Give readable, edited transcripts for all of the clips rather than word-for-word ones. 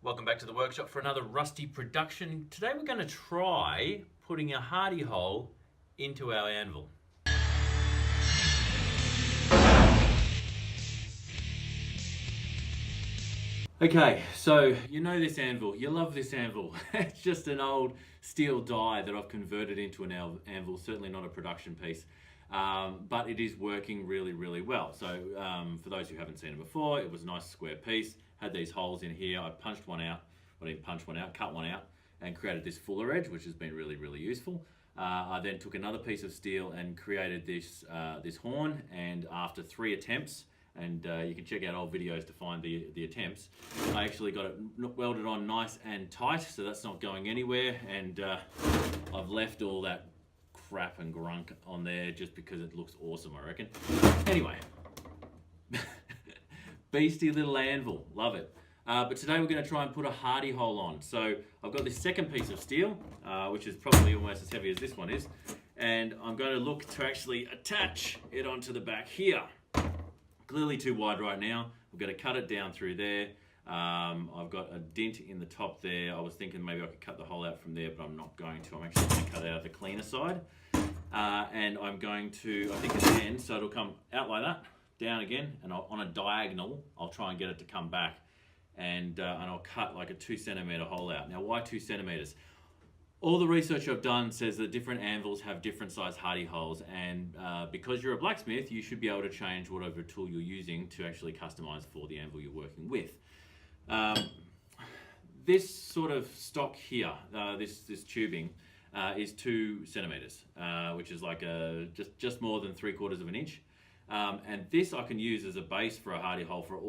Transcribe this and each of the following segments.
Welcome back to the workshop for another rusty production. Today we're going to try putting a hardy hole into our anvil. Okay, so you know this anvil, you love this anvil. It's just an old steel die that I've converted into an anvil, certainly not a production piece. But it is working really well. So for those who haven't seen it before, it was a nice square piece, had these holes in here. I punched one out, well, I didn't punch one out, cut one out and created this fuller edge, which has been really useful. I then took another piece of steel and created this horn, and after 3 attempts, and you can check out old videos to find the attempts, I actually got it welded on nice and tight, so that's not going anywhere, and I've left all that crap and grunk on there just because it looks awesome, I reckon. Anyway, beastie little anvil, love it. But today we're going to try and put a hardy hole on. So I've got this second piece of steel, which is probably almost as heavy as this one is, and I'm going to look to actually attach it onto the back here. Clearly too wide right now. I'm going to cut it down through there. I've got a dent in the top there. I was thinking maybe I could cut the hole out from there, but I'm not going to. I'm actually going to cut it out of the cleaner side. And I'm going to, I think at the end, so it'll come out like that, down again, and on a diagonal, I'll try and get it to come back. And I'll cut like a 2 centimeter hole out. Now, why 2 centimeters? All the research I've done says that different anvils have different size hardy holes, and because you're a blacksmith, you should be able to change whatever tool you're using to actually customize for the anvil you're working with. This sort of stock here, this tubing, is 2 centimeters, which is like just more than 3/4 of an inch. And this I can use as a base for a hardy hole for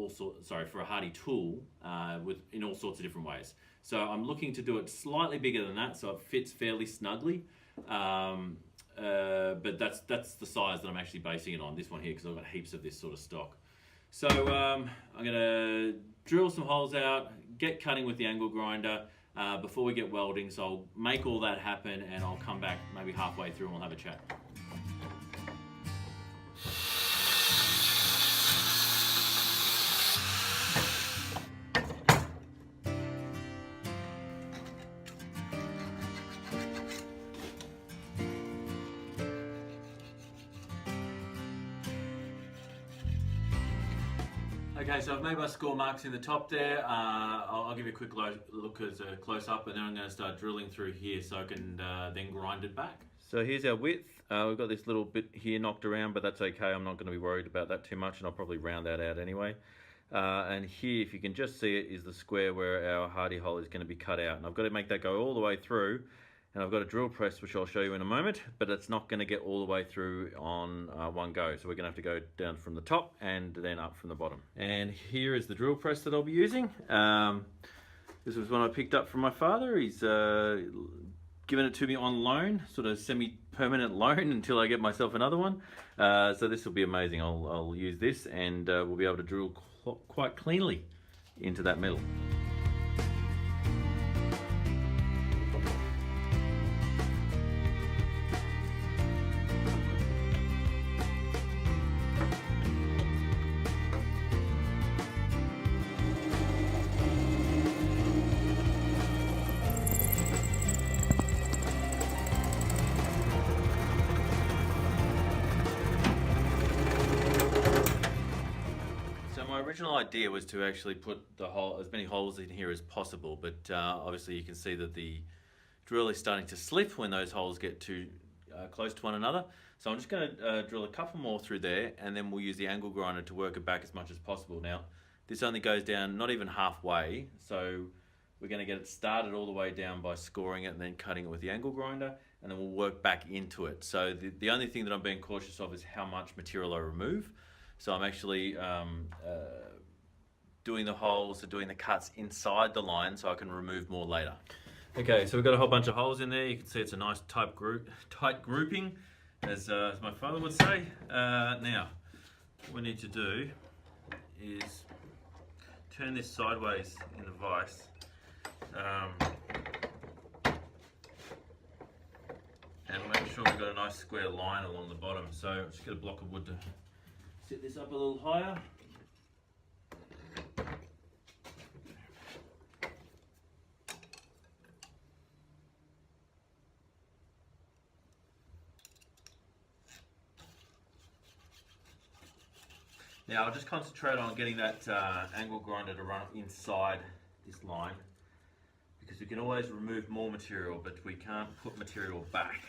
for a hardy tool in all sorts of different ways. So I'm looking to do it slightly bigger than that, so it fits fairly snugly. But that's the size that I'm actually basing it on, this one here, because I've got heaps of this sort of stock. So I'm gonna drill some holes out, get cutting with the angle grinder before we get welding. So I'll make all that happen, and I'll come back maybe halfway through and we'll have a chat. Okay, so I've made my score marks in the top there. I'll give you a quick look as a close-up, and then I'm going to start drilling through here so I can then grind it back. So here's our width. We've got this little bit here knocked around, but that's okay. I'm not going to be worried about that too much, and I'll probably round that out anyway. And here, if you can just see it, is the square where our hardy hole is going to be cut out. And I've got to make that go all the way through. And I've got a drill press, which I'll show you in a moment, but it's not going to get all the way through on one go. So we're going to have to go down from the top and then up from the bottom. And here is the drill press that I'll be using. This was one I picked up from my father. He's given it to me on loan, sort of semi-permanent loan until I get myself another one. So this will be amazing. I'll use this, and we'll be able to drill quite cleanly into that metal. My original idea was to actually put as many holes in here as possible, but obviously you can see that the drill is starting to slip when those holes get too close to one another. So I'm just going to drill a couple more through there, and then we'll use the angle grinder to work it back as much as possible. Now, this only goes down not even halfway, so we're going to get it started all the way down by scoring it and then cutting it with the angle grinder, and then we'll work back into it. So the only thing that I'm being cautious of is how much material I remove. So I'm actually doing the holes, doing the cuts inside the line so I can remove more later. Okay, so we've got a whole bunch of holes in there. You can see it's a nice tight grouping, as my father would say. Now, what we need to do is turn this sideways in the vise. And make sure we've got a nice square line along the bottom. So I'm just get a block of wood to set this up a little higher. Now I'll just concentrate on getting that angle grinder to run inside this line, because we can always remove more material, but we can't put material back.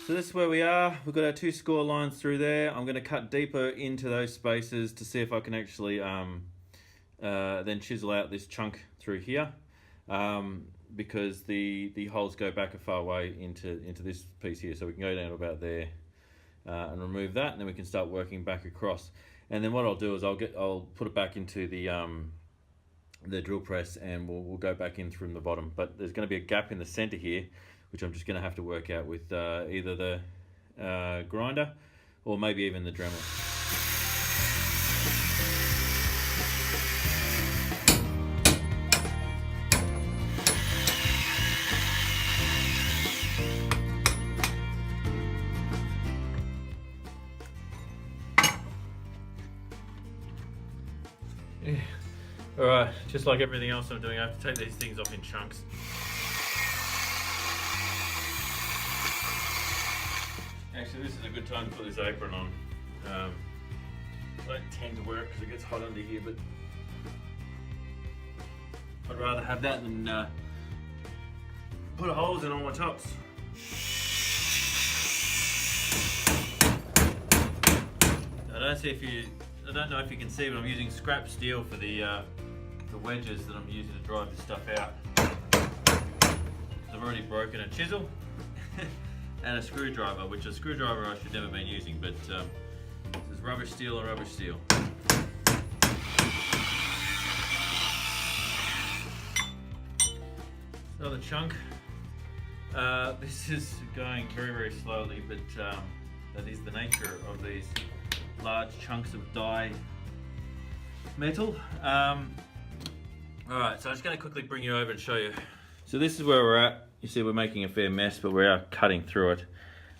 So this is where we are. We've got our 2 score lines through there. I'm going to cut deeper into those spaces to see if I can actually then chisel out this chunk through here, because the holes go back a far way into this piece here. So we can go down to about there and remove that, and then we can start working back across. And then what I'll do is I'll put it back into the drill press, and we'll go back in from the bottom. But there's going to be a gap in the center here, which I'm just going to have to work out with either the grinder or maybe even the Dremel. Yeah. Alright, just like everything else I'm doing, I have to take these things off in chunks. Actually, this is a good time to put this apron on. I don't tend to wear it because it gets hot under here, but I'd rather have that than put holes in all my tops. I don't know if you can see, but I'm using scrap steel for the wedges that I'm using to drive this stuff out. I've already broken a chisel and a screwdriver, which a screwdriver I should never been using, but this is rubber steel or rubber steel. Another chunk. This is going very slowly, but that is the nature of these large chunks of die metal. Alright, so I'm just going to quickly bring you over and show you. So this is where we're at. You see we're making a fair mess, but we are cutting through it.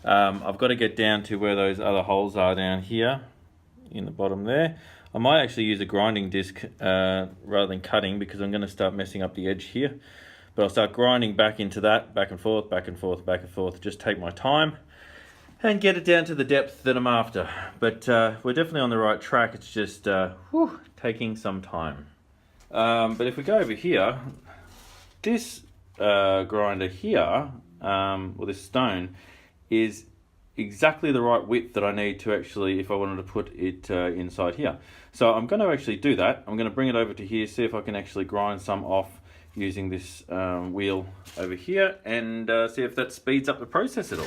I've got to get down to where those other holes are down here in the bottom there. I might actually use a grinding disc rather than cutting, because I'm going to start messing up the edge here. But I'll start grinding back into that, back and forth, back and forth, back and forth. Just take my time and get it down to the depth that I'm after. But we're definitely on the right track. It's just taking some time. But if we go over here, this grinder here, or this stone, is exactly the right width that I need to actually, if I wanted to put it inside here. So I'm going to actually do that. I'm going to bring it over to here, see if I can actually grind some off using this wheel over here, and see if that speeds up the process at all.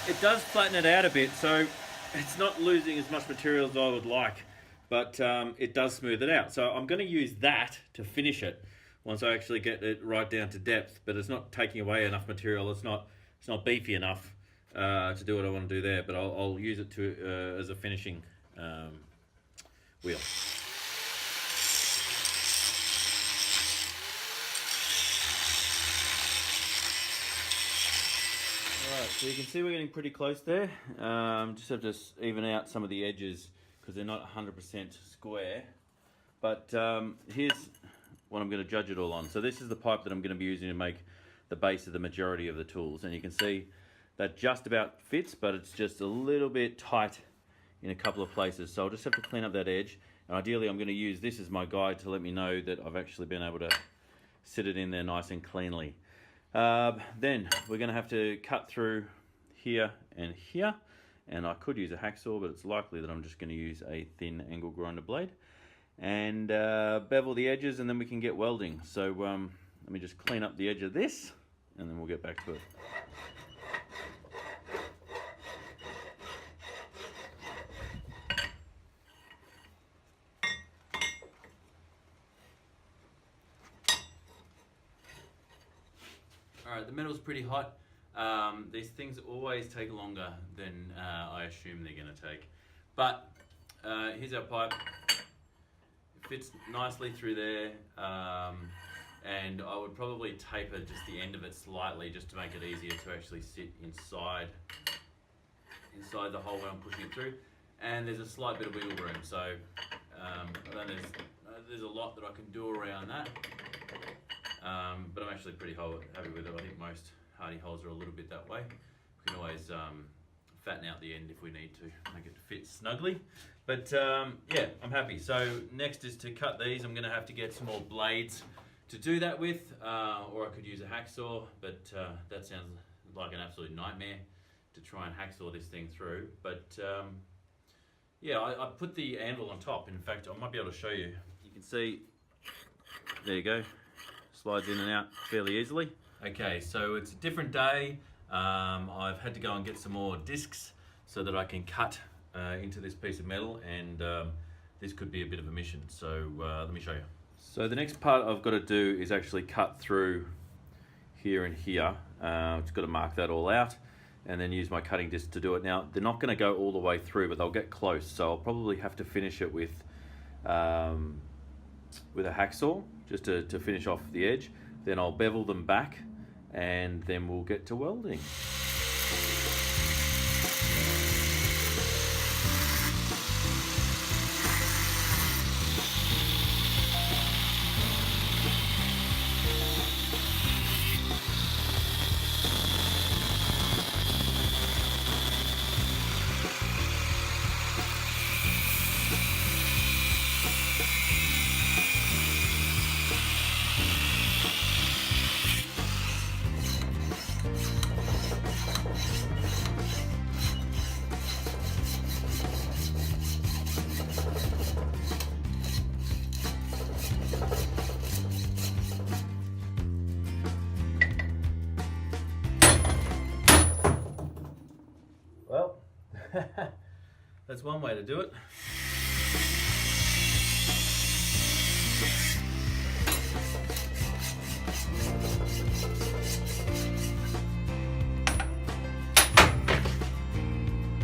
It does flatten it out a bit, so it's not losing as much material as I would like, but it does smooth it out. So I'm going to use that to finish it once I actually get it right down to depth, but it's not taking away enough material. It's not beefy enough to do what I want to do there, but I'll use it to as a finishing wheel. Alright, so you can see we're getting pretty close there. Just have to even out some of the edges because they're not 100% square. But here's what I'm going to judge it all on. So this is the pipe that I'm going to be using to make the base of the majority of the tools. And you can see that just about fits, but it's just a little bit tight in a couple of places. So I'll just have to clean up that edge. And ideally I'm going to use this as my guide to let me know that I've actually been able to sit it in there nice and cleanly. Then we're going to have to cut through here and here, and I could use a hacksaw, but it's likely that I'm just going to use a thin angle grinder blade and bevel the edges, and then we can get welding. So let me just clean up the edge of this, and then we'll get back to it. Alright, the metal's pretty hot. These things always take longer than I assume they're going to take. But here's our pipe. It fits nicely through there, and I would probably taper just the end of it slightly just to make it easier to actually sit inside the hole when I'm pushing it through. And there's a slight bit of wiggle room, so there's a lot that I can do around that, but I'm actually pretty happy with it. I think most hardy holes are a little bit that way. We can always fatten out the end if we need to make it fit snugly, but yeah, I'm happy. So next is to cut these. I'm going to have to get some more blades to do that with, or I could use a hacksaw, but that sounds like an absolute nightmare to try and hacksaw this thing through. But yeah, I put the anvil on top. In fact, I might be able to show you. You can see, there you go, slides in and out fairly easily. Okay, so it's a different day. I've had to go and get some more discs so that I can cut into this piece of metal, and this could be a bit of a mission. So let me show you. So the next part I've got to do is actually cut through here and here. I've just got to mark that all out and then use my cutting disc to do it. Now, they're not going to go all the way through, but they'll get close. So I'll probably have to finish it with a hacksaw just to finish off the edge. Then I'll bevel them back, and then we'll get to welding. Well, that's one way to do it.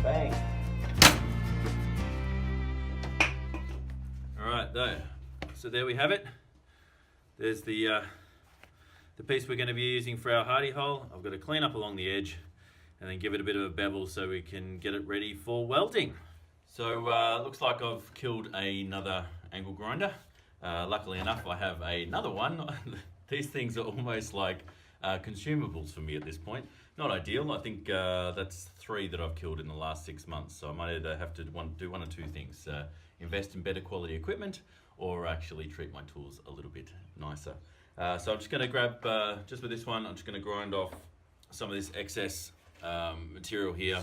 Bang. All right, there. So there we have it. There's the piece we're going to be using for our hardy hole. I've got to clean up along the edge and then give it a bit of a bevel so we can get it ready for welding. So looks like I've killed another angle grinder. Luckily enough, I have another one. These things are almost like consumables for me at this point. Not ideal. I think that's 3 that I've killed in the last 6 months. So I might either have to do one or two things. Invest in better quality equipment, or actually treat my tools a little bit nicer. So I'm just going to grab, just with this one, I'm just going to grind off some of this excess material here.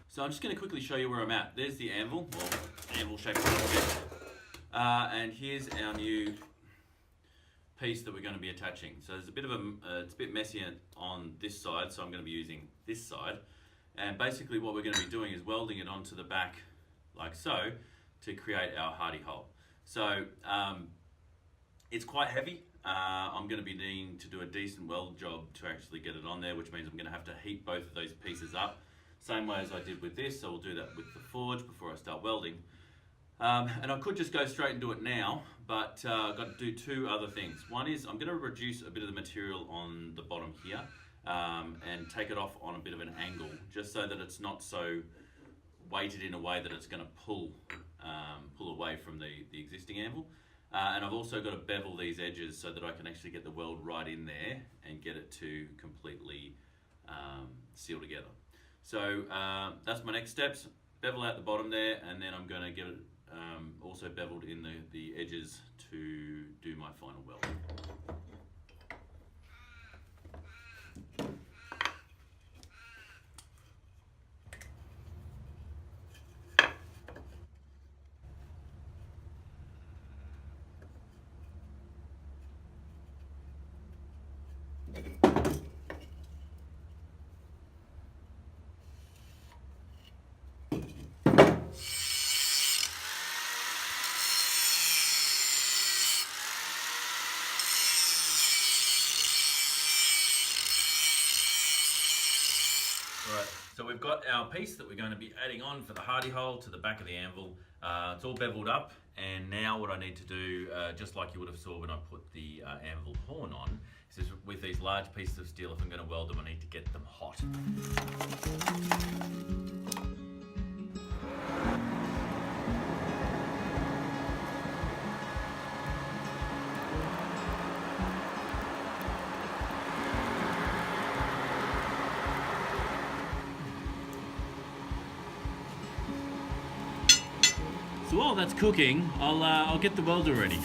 So I'm just going to quickly show you where I'm at. There's the anvil, or anvil shaped object, and here's our new piece that we're going to be attaching. So there's a bit of it's a bit messy on this side, so I'm going to be using this side. And basically what we're going to be doing is welding it onto the back like so to create our hardy hole. So it's quite heavy. I'm going to be needing to do a decent weld job to actually get it on there, which means I'm going to have to heat both of those pieces up, same way as I did with this. So we'll do that with the forge before I start welding. And I could just go straight and do it now, but I've got to do 2 other things. One is I'm going to reduce a bit of the material on the bottom here and take it off on a bit of an angle, just so that it's not so weighted in a way that it's going to pull away from the existing anvil. And I've also got to bevel these edges so that I can actually get the weld right in there and get it to completely seal together. So that's my next steps. Bevel out the bottom there, and then I'm going to get it also beveled in the edges to do my final weld. Right, so we've got our piece that we're going to be adding on for the hardy hole to the back of the anvil. It's all beveled up, and now what I need to do, just like you would have saw when I put the anvil horn on, is with these large pieces of steel, if I'm going to weld them, I need to get them hot. So while that's cooking, I'll get the welder ready.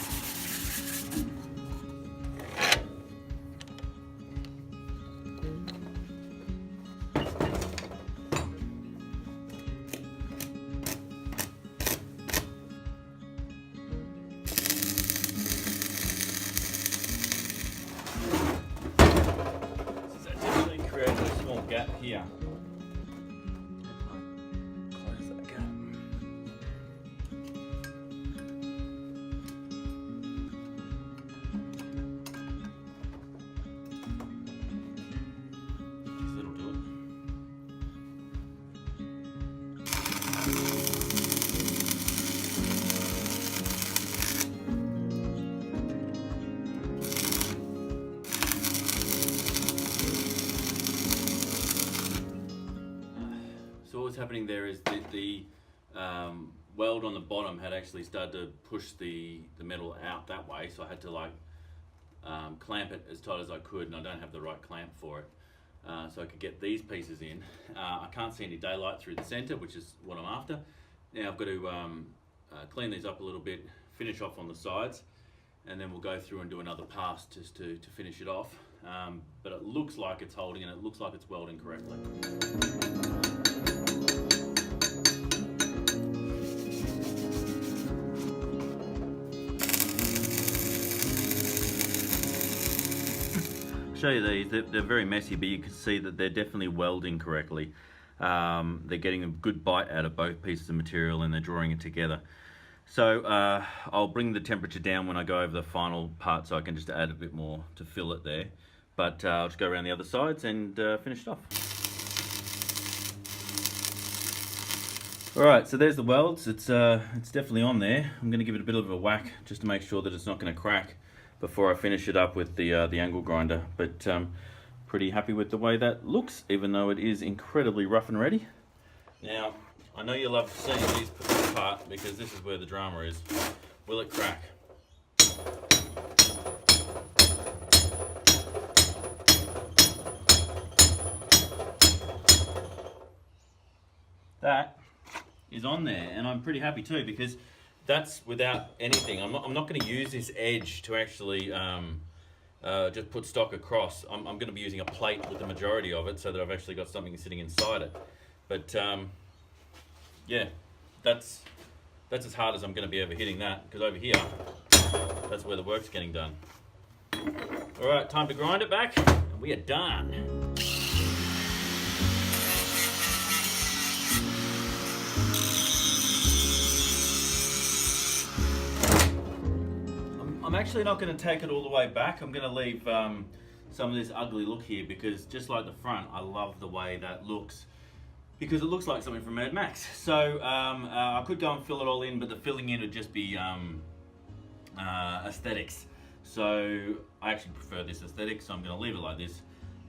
So that definitely creates a small gap here. Close that gap. That'll do it. So what was happening there is that the weld on the bottom had actually started to push the metal out that way, so I had to like clamp it as tight as I could, and I don't have the right clamp for it. So I could get these pieces in. I can't see any daylight through the center, which is what I'm after. Now I've got to clean these up a little bit, finish off on the sides, and then we'll go through and do another pass just to finish it off. But it looks like it's holding, and it looks like it's welding correctly. Show you these, they're very messy, but you can see that they're definitely welding correctly. They're getting a good bite out of both pieces of material, and they're drawing it together. So I'll bring the temperature down when I go over the final part, so I can just add a bit more to fill it there. But I'll just go around the other sides and finish it off. Alright, so there's the welds. It's definitely on there. I'm going to give it a bit of a whack just to make sure that it's not going to crack before I finish it up with the angle grinder. But pretty happy with the way that looks, even though it is incredibly rough and ready. Now, I know you love seeing these apart because this is where the drama is. Will it crack? That is on there, and I'm pretty happy too, because that's without anything. I'm not going to use this edge to actually just put stock across. I'm going to be using a plate with the majority of it, so that I've actually got something sitting inside it. But yeah, that's as hard as I'm going to be ever hitting that, because over here, that's where the work's getting done. All right, time to grind it back, and we are done. I'm actually not going to take it all the way back. I'm going to leave some of this ugly look here, because just like the front, I love the way that looks, because it looks like something from Mad Max. So I could go and fill it all in, but the filling in would just be aesthetics. So I actually prefer this aesthetic, so I'm going to leave it like this.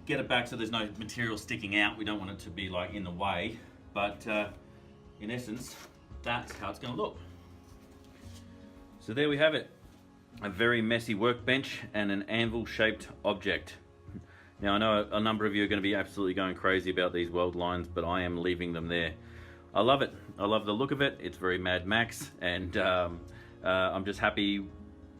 Get it back so there's no material sticking out. We don't want it to be like in the way, but in essence, that's how it's going to look. So there we have it. A very messy workbench and an anvil shaped object. Now I know a number of you are going to be absolutely going crazy about these weld lines, but I am leaving them there. I love it. I love the look of it. It's very Mad Max, and I'm just happy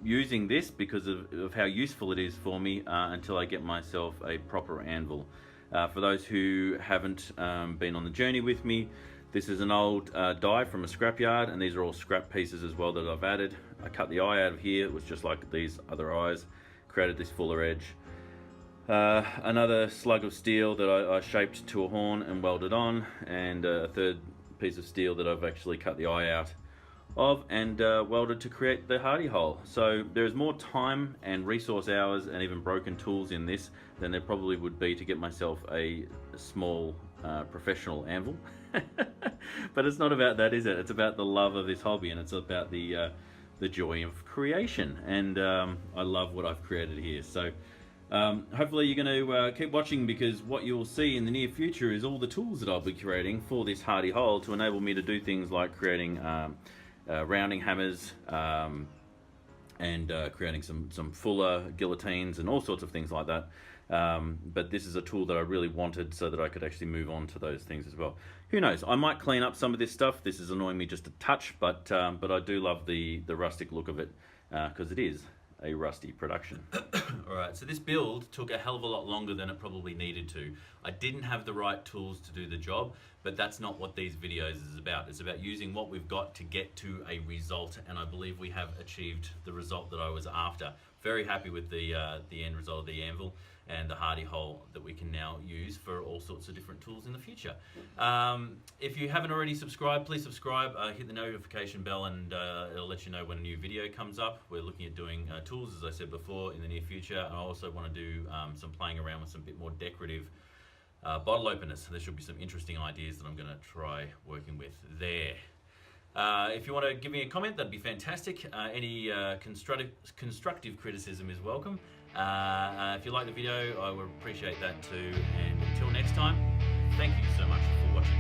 using this because of how useful it is for me until I get myself a proper anvil. For those who haven't been on the journey with me, this is an old die from a scrapyard, and these are all scrap pieces as well that I've added. I cut the eye out of here. It was just like these other eyes, created this fuller edge. Another slug of steel that I shaped to a horn and welded on, and a third piece of steel that I've actually cut the eye out of and welded to create the hardy hole. So there's more time and resource hours and even broken tools in this than there probably would be to get myself a small professional anvil. But it's not about that, is it? It's about the love of this hobby, and it's about the joy of creation. And I love what I've created here. So hopefully you're going to keep watching, because what you'll see in the near future is all the tools that I'll be creating for this hardy hole to enable me to do things like creating rounding hammers, and creating some fuller guillotines and all sorts of things like that. But this is a tool that I really wanted so that I could actually move on to those things as well. Who knows, I might clean up some of this stuff. This is annoying me just a touch, but I do love the rustic look of it, because it is a rusty production. Alright, so this build took a hell of a lot longer than it probably needed to. I didn't have the right tools to do the job, but that's not what these videos is about. It's about using what we've got to get to a result, and I believe we have achieved the result that I was after. Very happy with the end result of the anvil and the hardy hole that we can now use for all sorts of different tools in the future. If you haven't already subscribed, please subscribe, hit the notification bell, and it'll let you know when a new video comes up. We're looking at doing tools, as I said before, in the near future, and I also want to do some playing around with some bit more decorative bottle openers. So there should be some interesting ideas that I'm going to try working with there. If you want to give me a comment, that'd be fantastic. Any constructive criticism is welcome. If you like the video, I would appreciate that too. And until next time, thank you so much for watching.